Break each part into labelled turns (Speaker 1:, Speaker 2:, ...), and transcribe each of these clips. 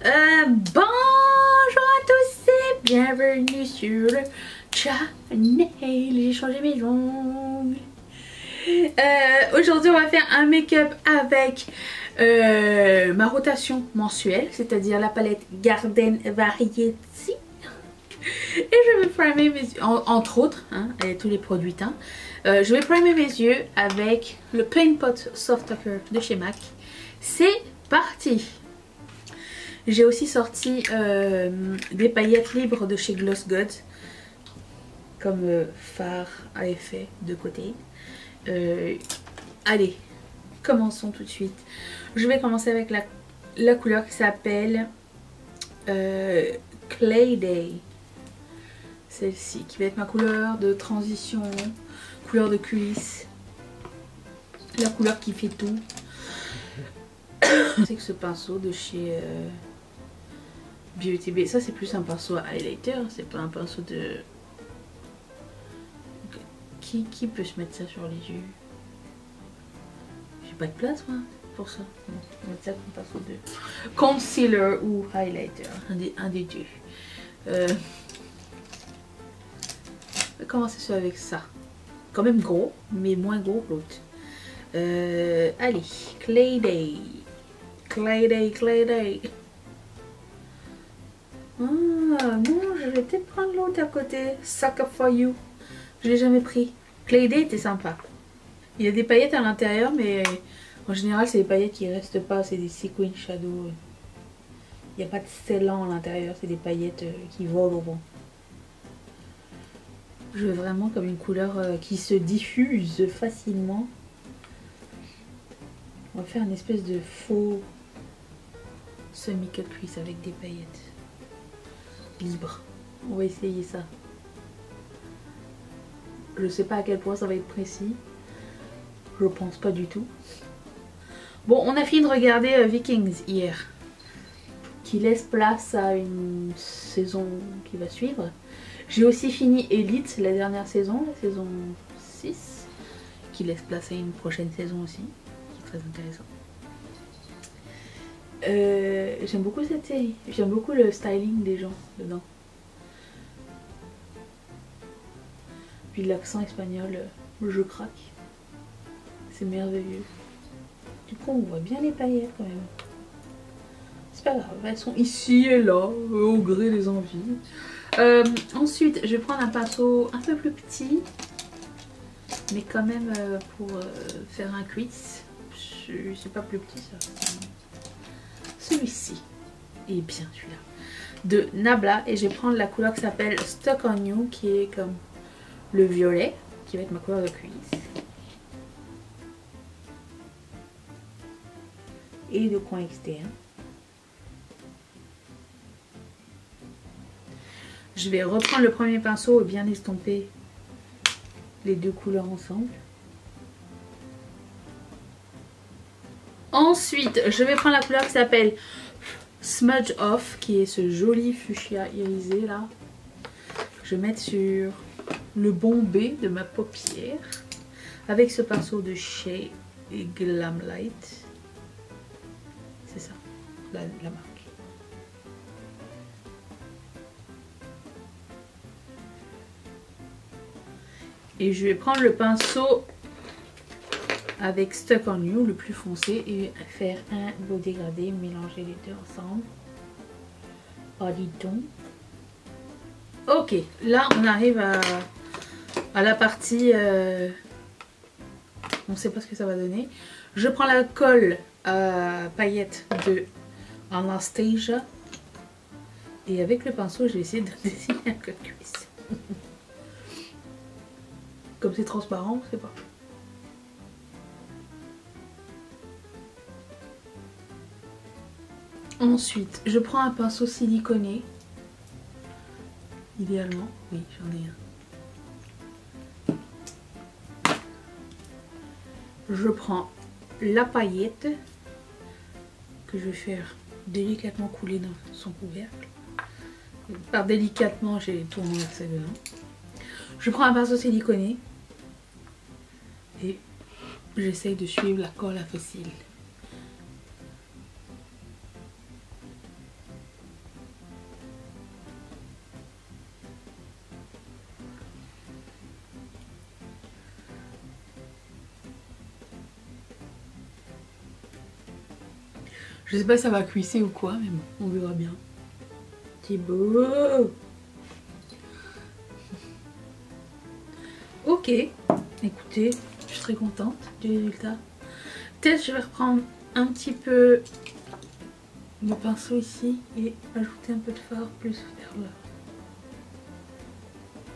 Speaker 1: Bonjour à tous et bienvenue sur le channel. J'ai changé mes ongles. Aujourd'hui on va faire un make-up avec ma rotation mensuelle, c'est-à-dire la palette Garden Variety. Et je vais primer mes yeux, entre autres, hein, et tous les produits teints. Je vais primer mes yeux avec le Paint Pot Soft Talker de chez MAC. C'est parti! J'ai aussi sorti des paillettes libres de chez Gloss God, comme fard à effet de côté. Allez, commençons tout de suite. Je vais commencer avec la couleur qui s'appelle Clay Day. Celle-ci qui va être ma couleur de transition, couleur de cuisse, la couleur qui fait tout. C'est que ce pinceau de chez Beauty Bay, ça c'est plus un pinceau à highlighter, c'est pas un pinceau de... Qui peut se mettre ça sur les yeux? J'ai pas de place moi pour ça. Bon, on va mettre ça comme pinceau de concealer ou highlighter, un des deux. On va commencer avec ça. Quand même gros, mais moins gros que l'autre. Allez, Clay Day. Clay Day, Clay Day. Ah non, je vais peut-être prendre l'autre à côté. Sucker for You. Je l'ai jamais pris. Clay Day était sympa. Il y a des paillettes à l'intérieur, mais en général, c'est des paillettes qui restent pas. C'est des sequin shadow. Il n'y a pas de scellant à l'intérieur. C'est des paillettes qui volent au vent. Je veux vraiment comme une couleur qui se diffuse facilement. On va faire une espèce de faux semi-cut crease avec des paillettes libres. On va essayer ça. Je sais pas à quel point ça va être précis. Je pense pas du tout. Bon, on a fini de regarder Vikings hier, qui laisse place à une saison qui va suivre. J'ai aussi fini Elite, la dernière saison, la saison 6, qui laisse place à une prochaine saison aussi, qui est très intéressant. J'aime beaucoup cette série, j'aime beaucoup le styling des gens dedans. Puis l'accent espagnol, je craque. C'est merveilleux. Du coup, on voit bien les paillettes quand même. C'est pas grave, elles sont ici et là, au gré des envies. Ensuite, je vais prendre un pinceau un peu plus petit, mais quand même pour faire un crease. C'est pas plus petit ça. Celui-ci est bien celui-là. De Nabla, et je vais prendre la couleur qui s'appelle Stuck on You, qui est comme le violet, qui va être ma couleur de cuisse. Et de coin externe. Je vais reprendre le premier pinceau et bien estomper les deux couleurs ensemble. Ensuite, je vais prendre la couleur qui s'appelle Smudge Off, qui est ce joli fuchsia irisé là. Je vais mettre sur le bombé de ma paupière avec ce pinceau de chez Glamlight. C'est ça, la marque. Et je vais prendre le pinceau avec Stuck on You, le plus foncé, et faire un beau dégradé, mélanger les deux ensemble. Oh, dis donc. Ok, là on arrive à la partie... on ne sait pas ce que ça va donner. Je prends la colle à paillettes de Anastasia. Et avec le pinceau, je vais essayer de dessiner un cut cuisse. Comme c'est transparent, c'est pas. Ensuite, je prends un pinceau siliconé. Idéalement, oui, j'en ai un. Je prends la paillette que je vais faire délicatement couler dans son couvercle. Par délicatement, j'ai tourné ça dedans. Je prends un pinceau siliconé et j'essaye de suivre la colle à fossile. Je sais pas si ça va cuisser ou quoi, mais bon, on verra bien. C'est beau. Ok, écoutez, je suis très contente du résultat. Peut-être je vais reprendre un petit peu le pinceau ici et ajouter un peu de fard plus vers là.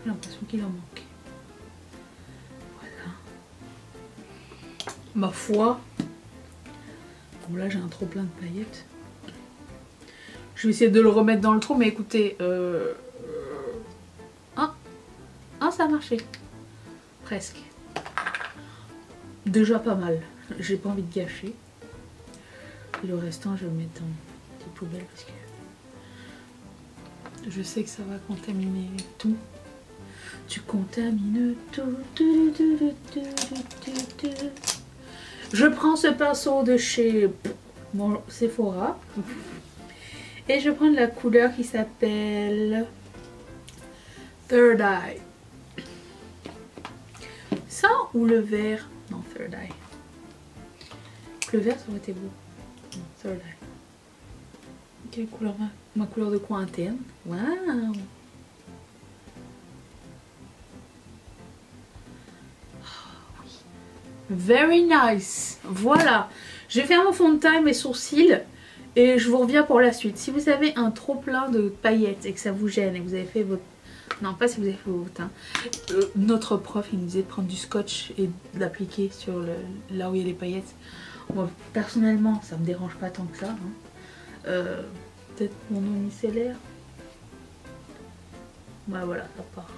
Speaker 1: J'ai l'impression qu'il en manque. Voilà. Ma foi. Bon là j'ai un trop plein de paillettes. Je vais essayer de le remettre dans le trou, mais écoutez, ah, ça a marché. Presque. Déjà pas mal. J'ai pas envie de gâcher. Et le restant, je vais le mettre dans une petite poubelle parce que je sais que ça va contaminer tout. Tu contamines tout. Je prends ce pinceau de chez Sephora. Et je prends de la couleur qui s'appelle Third Eye. Ça ou le vert? Non, Third Eye. Le vert, ça aurait été beau. Non, Third Eye. Quelle couleur? Ma couleur de coin interne. Waouh! Very nice. Voilà. Je vais faire mon fond de teint, mes sourcils. Et je vous reviens pour la suite. Si vous avez un trop plein de paillettes et que ça vous gêne et que vous avez fait votre... Non, pas si vous avez fait votre teint. Notre prof, il nous disait de prendre du scotch et d'appliquer sur là où il y a les paillettes. Moi, personnellement, ça me dérange pas tant que ça. Hein. Peut-être mon eau micellaire. Ouais, voilà, ça part.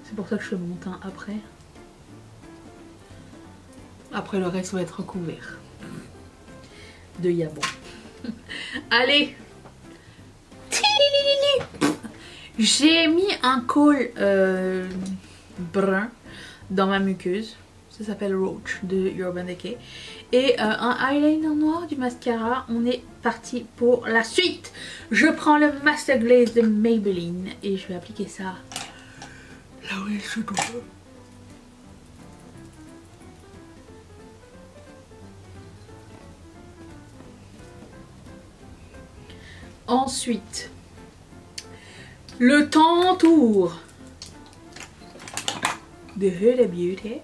Speaker 1: C'est pour ça que je fais mon teint après. Après, le reste va être recouvert de yabon. Allez, j'ai mis un col brun dans ma muqueuse. Ça s'appelle Roach de Urban Decay. Et un eyeliner noir, du mascara. On est parti pour la suite. Je prends le Master Glaze de Maybelline et je vais appliquer ça là où il se doit. Ensuite, le Tantour de Huda Beauty.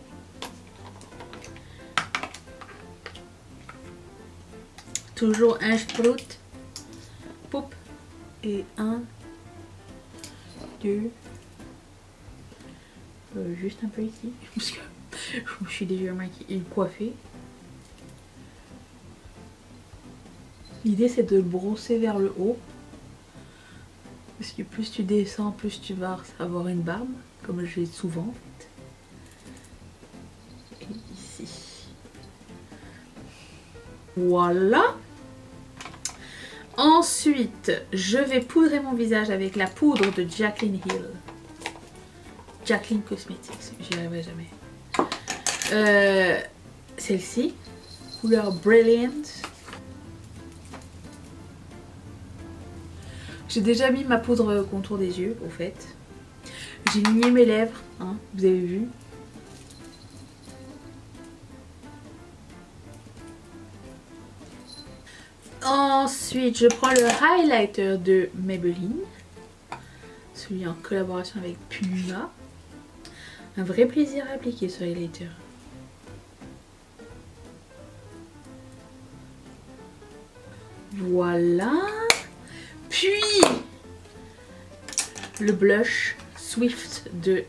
Speaker 1: Toujours un sprout. Poup. Et un, deux. Juste un peu ici. Parce que je me suis déjà maquillée et coiffée. L'idée c'est de le brosser vers le haut. Parce que plus tu descends, plus tu vas avoir une barbe. Comme j'ai souvent en fait. Et ici. Voilà. Ensuite, je vais poudrer mon visage avec la poudre de Jaclyn Hill. Jaclyn Cosmetics, j'y arriverai jamais. Celle-ci, couleur Brilliant. J'ai déjà mis ma poudre contour des yeux, au fait. J'ai ligné mes lèvres, hein, vous avez vu. Ensuite, je prends le highlighter de Maybelline. Celui en collaboration avec Puma. Un vrai plaisir à appliquer ce highlighter. Voilà. Puis le blush Swift de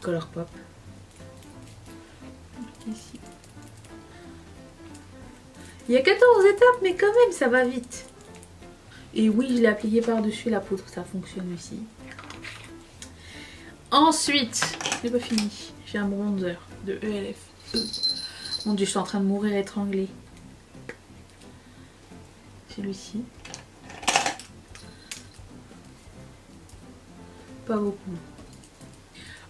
Speaker 1: Colourpop. Ici. Il y a 14 étapes, mais quand même ça va vite. Et oui, je l'ai appliqué par-dessus la poudre, ça fonctionne aussi. Ensuite, c'est pas fini. J'ai un bronzer de ELF. Mon dieu, je suis en train de mourir étranglée. Celui-ci. Pas beaucoup.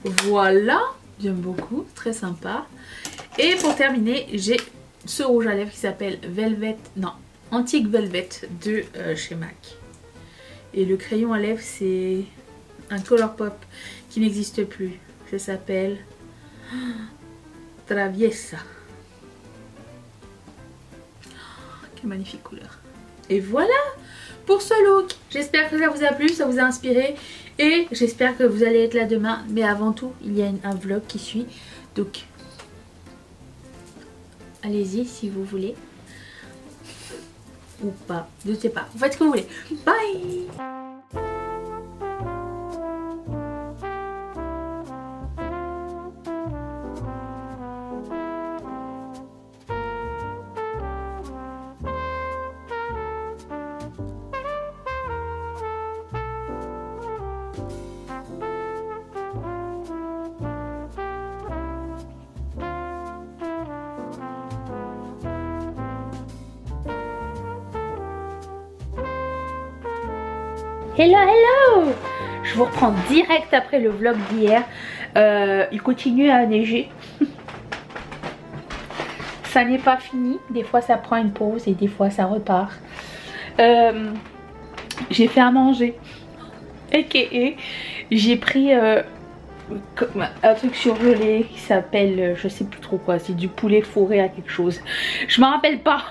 Speaker 1: Voilà, j'aime beaucoup, très sympa. Et pour terminer, j'ai ce rouge à lèvres qui s'appelle Velvet, non, Antique Velvet de chez MAC. Et le crayon à lèvres, c'est un Colourpop qui n'existe plus. Ça s'appelle traviesa. Quelle magnifique couleur. Et voilà pour ce look. J'espère que ça vous a plu, ça vous a inspiré. Et j'espère que vous allez être là demain. Mais avant tout, il y a un vlog qui suit. Donc, allez-y si vous voulez. Ou pas, je sais pas. Vous faites ce que vous voulez. Bye. Hello, hello! Je vous reprends direct après le vlog d'hier. Il continue à neiger. Ça n'est pas fini. Des fois ça prend une pause et des fois ça repart. J'ai fait à manger. A.k.a. j'ai pris un truc surgelé qui s'appelle, je sais plus trop quoi. C'est du poulet fourré à quelque chose. Je me rappelle pas.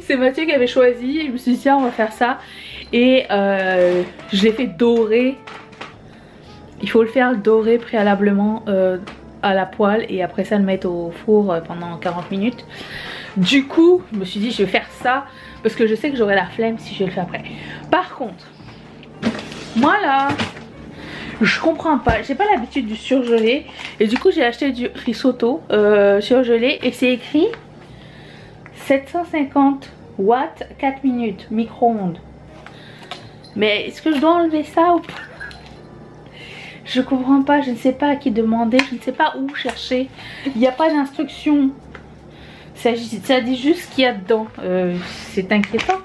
Speaker 1: C'est Mathieu qui avait choisi. Je me suis dit tiens, on va faire ça. Et je l'ai fait dorer. Il faut le faire dorer préalablement à la poêle. Et après ça le mettre au four pendant 40 minutes. Du coup je me suis dit je vais faire ça. Parce que je sais que j'aurai la flemme si je le fais après. Par contre, moi là, je comprends pas. J'ai pas l'habitude du surgelé. Et du coup j'ai acheté du risotto surgelé. Et c'est écrit 750 watts 4 minutes micro-ondes. Mais est-ce que je dois enlever ça ou pas? Je comprends pas, je ne sais pas à qui demander, je ne sais pas où chercher. Il n'y a pas d'instruction. Ça dit juste ce qu'il y a dedans. C'est inquiétant.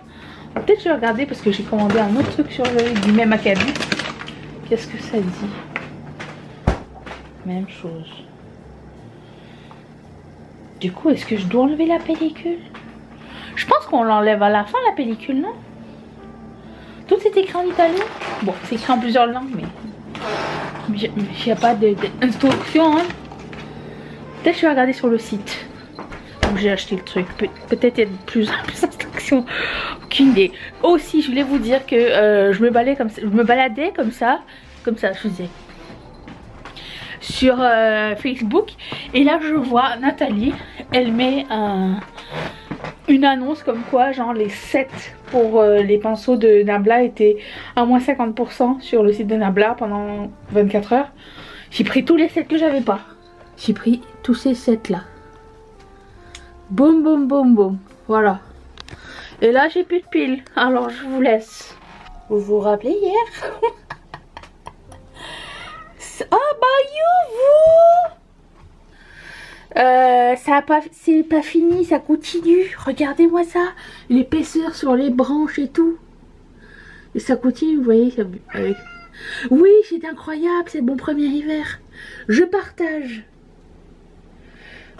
Speaker 1: Peut-être je vais regarder parce que j'ai commandé un autre truc sur du même acabit. Qu'est-ce que ça dit? Même chose. Du coup, est-ce que je dois enlever la pellicule? Je pense qu'on l'enlève à la fin la pellicule, non? Tout est écrit en italien. Bon, c'est écrit en plusieurs langues, mais il n'y a pas d'instruction. Hein. Peut-être que je vais regarder sur le site où j'ai acheté le truc. Peut-être il y a plus d'instructions. Aucune idée. Aussi, je voulais vous dire que je me baladais comme ça, je faisais sur Facebook. Et là, je vois Nathalie. Elle met une annonce comme quoi genre les sets pour les pinceaux de Nabla étaient à moins 50% sur le site de Nabla pendant 24 heures. J'ai pris tous les sets que j'avais pas. J'ai pris tous ces sets là. Boum boum boum boum. Voilà. Et là j'ai plus de piles. Alors je vous laisse. Vous vous rappelez hier? Ah bah you c'est pas fini, ça continue. Regardez-moi ça, l'épaisseur sur les branches et tout. Et ça continue, vous voyez ça, avec... Oui, c'est incroyable, c'est mon premier hiver. Je partage.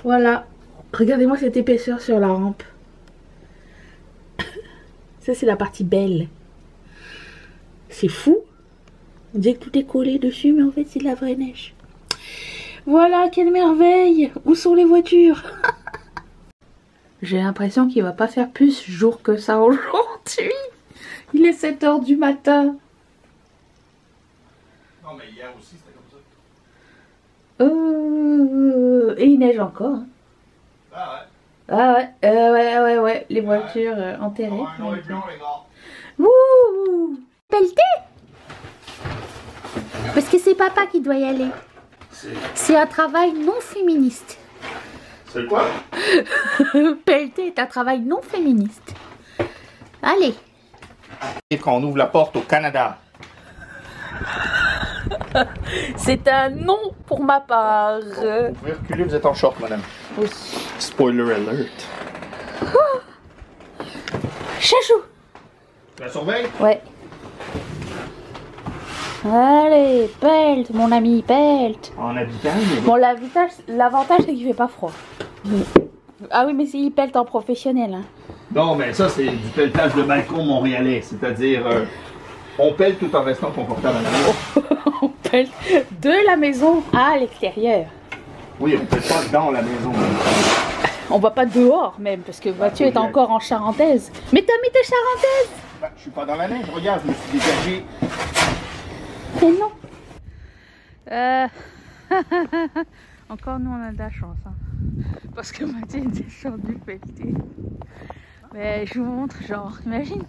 Speaker 1: Voilà, regardez-moi cette épaisseur sur la rampe. Ça c'est la partie belle. C'est fou. On dirait que tout est collé dessus, mais en fait c'est de la vraie neige. Voilà, quelle merveille! Où sont les voitures? J'ai l'impression qu'il va pas faire plus jour que ça aujourd'hui. Il est 7 h du matin.
Speaker 2: Non, mais hier aussi c'était comme ça.
Speaker 1: Et il neige encore. Hein.
Speaker 2: Ah ouais.
Speaker 1: Ah ouais, ouais. Les voitures enterrées.
Speaker 2: Oh, les gars.
Speaker 1: Wouh! Pelleté! Parce que c'est papa qui doit y aller. C'est un travail non féministe.
Speaker 2: C'est quoi?
Speaker 1: Pelleter est un travail non féministe. Allez.
Speaker 2: Et qu'on ouvre la porte au Canada.
Speaker 1: C'est un non pour ma part.
Speaker 2: Vous pouvez reculer, vous êtes en short, madame.
Speaker 1: Oui.
Speaker 2: Spoiler alert.
Speaker 1: Chachou.
Speaker 2: Tu la surveilles?
Speaker 1: Ouais. Allez, pelt, mon ami, pelt.
Speaker 2: En habitant,
Speaker 1: Bon, l'avantage c'est qu'il fait pas froid. Ah oui, mais c'est il pelt en professionnel. Hein.
Speaker 2: Non, mais ça, c'est du pelletage de balcon montréalais. C'est-à-dire, on pelle tout en restant confortable à la maison.
Speaker 1: On pèle de la maison à l'extérieur.
Speaker 2: Oui, on pèle pas dans la maison.
Speaker 1: On va pas dehors même, parce que Mathieu est encore en charentaise. Mais t'as mis tes charentaises?
Speaker 2: Bah, je suis pas dans la neige, regarde, je me suis dégagé.
Speaker 1: Mais non. Encore nous on a de la chance. Hein. Parce que Mathieu est descendu pelleter. Mais je vous montre, genre, imagine,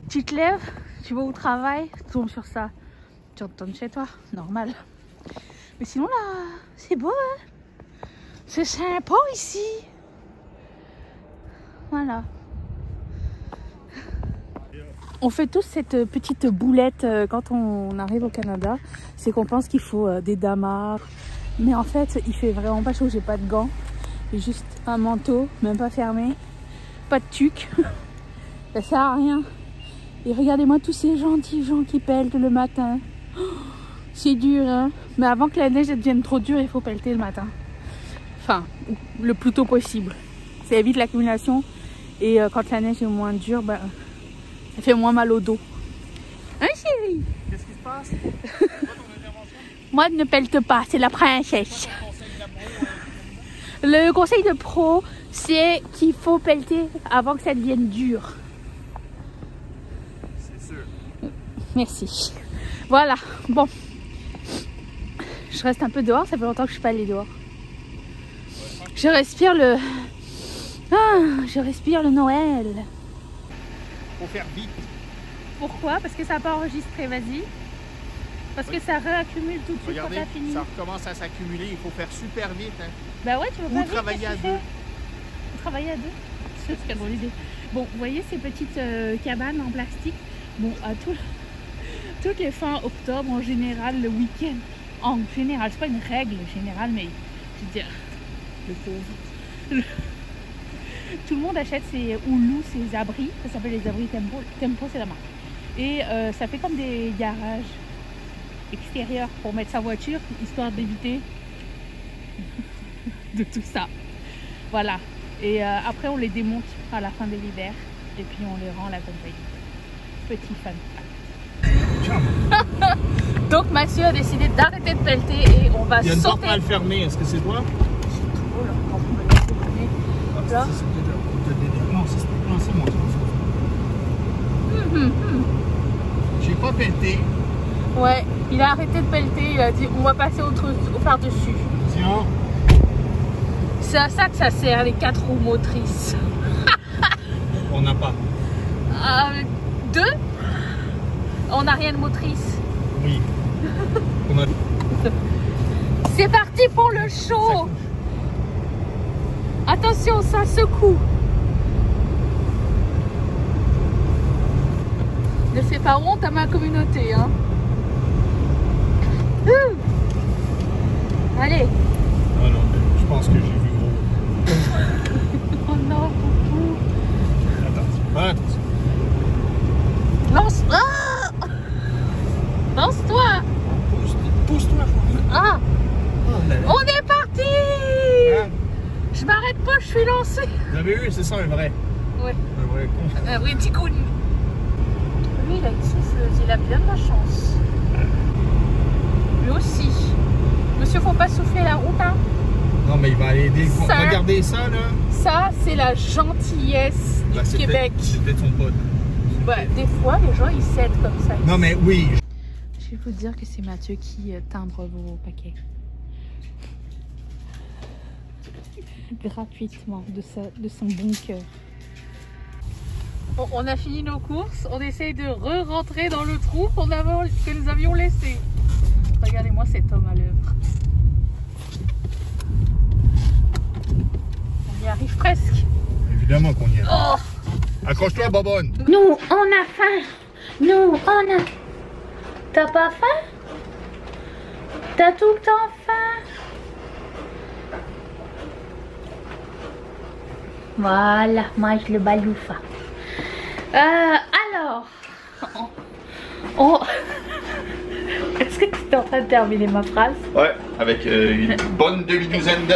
Speaker 1: tu te lèves, tu vas au travail, tu tombes sur ça. Tu retournes chez toi, normal. Mais sinon là, c'est beau, hein. C'est sympa ici. Voilà. On fait tous cette petite boulette quand on arrive au Canada. C'est qu'on pense qu'il faut des damarres. Mais en fait, il fait vraiment pas chaud. J'ai pas de gants. J'ai juste un manteau, même pas fermé. Pas de tuque. Ça sert à rien. Et regardez-moi tous ces gentils gens qui pelletent le matin. Oh, c'est dur, hein. Mais avant que la neige devienne trop dure, il faut pelleter le matin. Enfin, le plus tôt possible. Ça évite l'accumulation. Et quand la neige est moins dure, ben, ça fait moins mal au dos. Hein, chérie?
Speaker 2: Qu'est-ce qui se passe?
Speaker 1: Moi, ne pelte pas, c'est la princesse. Le conseil de pro, c'est qu'il faut pelleter avant que ça devienne dur.
Speaker 2: C'est sûr.
Speaker 1: Merci. Voilà, bon. Je reste un peu dehors, ça fait longtemps que je suis pas allée dehors. Je respire le... Ah, je respire le Noël.
Speaker 2: Faut faire vite.
Speaker 1: Pourquoi? Parce que ça n'a pas enregistré, vas-y. Parce que ça réaccumule tout de suite.
Speaker 2: Regardez,
Speaker 1: quand t'as fini.
Speaker 2: ça recommence à s'accumuler, il faut faire super vite. Hein.
Speaker 1: Bah ouais, tu veux pas
Speaker 2: Ou
Speaker 1: vite,
Speaker 2: travailler à
Speaker 1: qu'est-ce que tu
Speaker 2: deux.
Speaker 1: fais? Travailler à deux. C'est quelle bonne idée. Bon, vous voyez ces petites cabanes en plastique. Bon, à toutes les fins octobre, en général, le week-end, en général, c'est pas une règle générale, mais je veux dire, le pauvre. Tout le monde achète ou loue ses abris. Ça s'appelle les abris Tempo. Tempo, c'est la marque. Et ça fait comme des garages extérieurs pour mettre sa voiture, histoire d'éviter de tout ça. Voilà. Et après, on les démonte à la fin de l'hiver. Et puis, on les rend à la compagnie. Petit fun. Donc, Mathieu a décidé d'arrêter de pelleter et on va sauter.
Speaker 2: Il y a une porte mal fermée, est-ce que c'est toi?
Speaker 1: Oh là, on peut me laisser donner. Là.
Speaker 2: Non, c'est pas ça, moi. J'ai pas pelleté.
Speaker 1: Ouais, il a arrêté de pelleter, il a dit on va passer au par-dessus.
Speaker 2: Tiens.
Speaker 1: C'est à ça que ça sert, les 4 roues motrices.
Speaker 2: On n'a pas.
Speaker 1: 2. On n'a rien de motrice.
Speaker 2: Oui. On a...
Speaker 1: C'est parti pour le show. Attention, ça secoue. Ne fais pas honte à ma communauté, hein. Allez.
Speaker 2: Ah non, mais je pense que j'ai vu gros.
Speaker 1: Oh non, coucou.
Speaker 2: Attends.
Speaker 1: Lance. Ah, lance-toi.
Speaker 2: Pousse-toi.
Speaker 1: Ah,
Speaker 2: Oh là là.
Speaker 1: on est parti.
Speaker 2: Hein?
Speaker 1: Je m'arrête pas, je suis lancée.
Speaker 2: Vous avez vu, c'est ça un vrai.
Speaker 1: Ouais.
Speaker 2: Un vrai con.
Speaker 1: Un vrai petit coup. Lui, il a une souffleuse, il a bien de la chance. Lui aussi. Monsieur, faut pas souffler la route, hein.
Speaker 2: Non, mais il va aller aider.
Speaker 1: Ça.
Speaker 2: Regardez ça, là.
Speaker 1: Ça, c'est la gentillesse
Speaker 2: Bah,
Speaker 1: du Québec.
Speaker 2: C'était ton pote.
Speaker 1: Bah, des fois, les gens, ils cèdent comme ça.
Speaker 2: Non, mais oui.
Speaker 1: Je vais vous dire que c'est Mathieu qui timbre vos paquets. Gratuitement, de son bon cœur. Bon, on a fini nos courses. On essaye de re-rentrer dans le trou que nous avions laissé. Regardez-moi cet homme à l'œuvre. On y arrive presque.
Speaker 2: Évidemment qu'on y est.
Speaker 1: Oh,
Speaker 2: Accroche-toi, Bobonne.
Speaker 1: nous, on a faim. Nous, on a... T'as pas faim? T'as tout le temps faim? Voilà, mange le baloufa. Alors, est-ce que tu es en train de terminer ma phrase?
Speaker 2: Ouais, avec une bonne demi-douzaine de...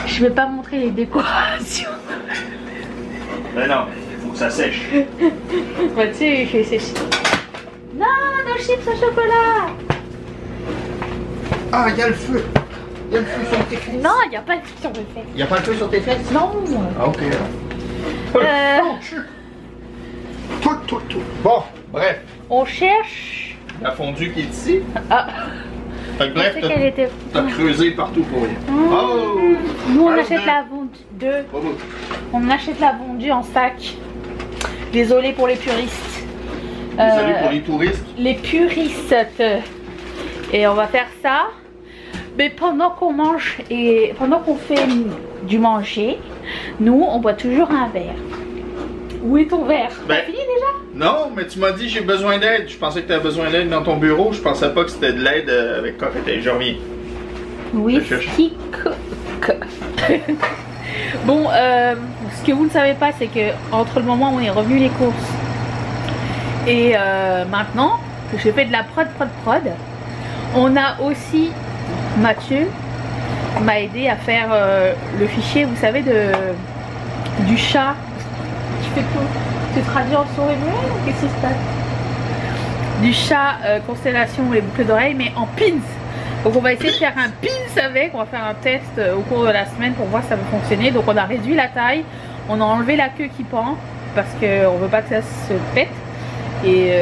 Speaker 1: Je vais pas montrer les décorations.
Speaker 2: Mais non, il faut que ça sèche.
Speaker 1: Bah, tu sais, il fait sécher. Non, nos chips au chocolat.
Speaker 2: Ah, il y a le feu.
Speaker 1: y a le feu sur tes fesses?
Speaker 3: Non, il n'y a pas de feu sur mes fesses.
Speaker 2: Il n'y a pas le feu sur tes fesses?
Speaker 3: Non.
Speaker 2: Ah, ok. Tout. Bon, bref.
Speaker 3: On cherche.
Speaker 2: La fondue qui est ici.
Speaker 3: Ah.
Speaker 2: Fait que bref,
Speaker 3: Je pensais qu'elle était...
Speaker 2: t'as creusé partout pour rien. Oh!
Speaker 3: Nous, on
Speaker 2: First
Speaker 3: achète
Speaker 2: deux.
Speaker 3: la fondue.
Speaker 2: Pas beau.
Speaker 3: On achète la fondue en sac. Désolé pour les puristes.
Speaker 2: Désolé pour les touristes.
Speaker 3: Les puristes. Et on va faire ça. Mais pendant qu'on mange et pendant qu'on fait du manger, nous, on boit toujours un verre. Où est ton verre?
Speaker 2: Ben,
Speaker 3: T'as fini déjà?
Speaker 2: Non, mais tu m'as dit j'ai besoin d'aide. Je pensais que tu avais besoin d'aide dans ton bureau. Je pensais pas que c'était de l'aide avec cocktail. Je reviens.
Speaker 3: Whisky Coke. Bon, ce que vous ne savez pas, c'est que entre le moment où on est revenu les courses et maintenant que j'ai fait de la prod, on a aussi Mathieu m'a aidé à faire le fichier, vous savez, du chat. Tu fais quoi? Tu traduis en souris muette ou qu'est-ce qui se passe? Du chat constellation et boucles d'oreilles, mais en pins. Donc on va essayer de faire un pins avec, on va faire un test au cours de la semaine pour voir si ça va fonctionner. Donc on a réduit la taille, on a enlevé la queue qui pend parce qu'on veut pas que ça se pète. Et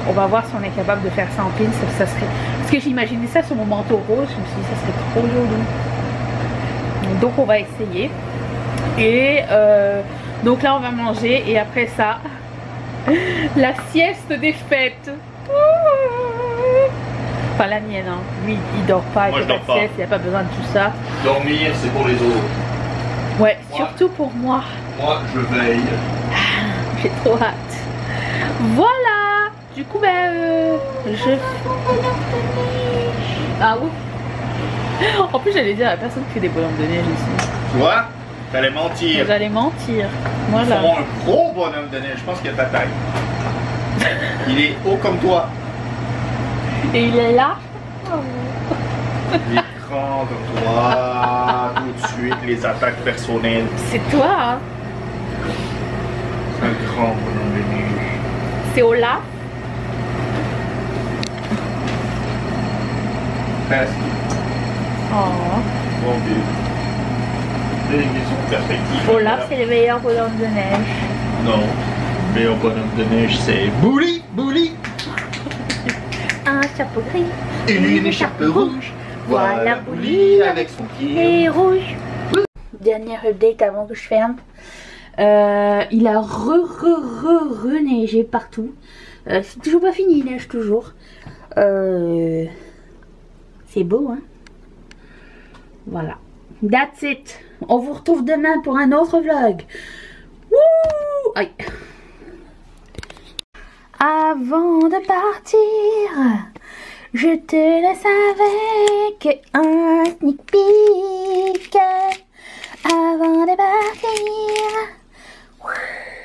Speaker 3: on va voir si on est capable de faire ça en pins. Ça serait... Parce que j'imaginais ça sur mon manteau rose, je me suis dit ça serait trop joli. Donc on va essayer. Et donc là on va manger et après ça, la sieste des fêtes. Enfin la mienne, hein. Lui il dort pas,
Speaker 2: Moi,
Speaker 3: il
Speaker 2: je
Speaker 3: fait
Speaker 2: dors
Speaker 3: pas de sieste, il n'y a pas besoin de tout ça.
Speaker 2: Dormir, c'est pour les autres.
Speaker 3: Ouais,
Speaker 2: Moi.
Speaker 3: surtout pour moi.
Speaker 2: Moi, je veille.
Speaker 3: J'ai trop hâte. Voilà. Du coup, je... Ah oui. En plus, j'allais dire à la personne qui fait des bonhommes de neige ici.
Speaker 2: Tu vois? Fallait mentir.
Speaker 3: Vous allez mentir. Moi,
Speaker 2: Ils
Speaker 3: là.
Speaker 2: font un gros bonhomme de neige. Je pense qu'il a ta taille. Il est haut comme toi.
Speaker 3: Et il est là.
Speaker 2: Il est grand comme toi. Tout de suite, les attaques personnelles.
Speaker 3: C'est toi, hein.
Speaker 2: C'est un grand bonhomme de neige.
Speaker 3: C'est Olaf.
Speaker 2: Presque.
Speaker 3: Oh.
Speaker 2: Bon Dieu. Les son perspective.
Speaker 3: Olaf, c'est le meilleur bonhomme de neige.
Speaker 2: Non. Le meilleur bonhomme de neige, c'est Bouli.
Speaker 3: Un chapeau gris.
Speaker 2: Et une écharpe rouge. Voilà Bouli avec son pied.
Speaker 3: Et rouge. Dernière update avant que je ferme. Il a reneigé partout. C'est toujours pas fini, il neige toujours. C'est beau, hein. Voilà. That's it. On vous retrouve demain pour un autre vlog. Wouh! Aïe. Avant de partir, je te laisse avec un sneak peek. Avant de partir.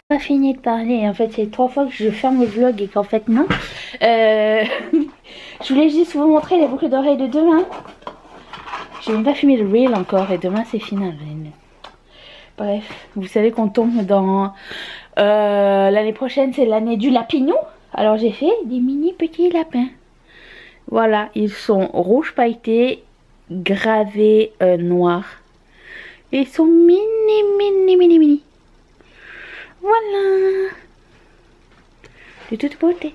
Speaker 3: Pas fini de parler. En fait, c'est 3 fois que je ferme le vlog et qu'en fait, non. Je voulais juste vous montrer les boucles d'oreilles de demain. J'ai même pas filmé le reel encore et demain c'est final. Bref, vous savez qu'on tombe dans l'année prochaine, c'est l'année du lapignon. Alors j'ai fait des mini petits lapins. Voilà, ils sont rouge pailletés, gravés noirs. Et ils sont mini. Voilà. De toute beauté.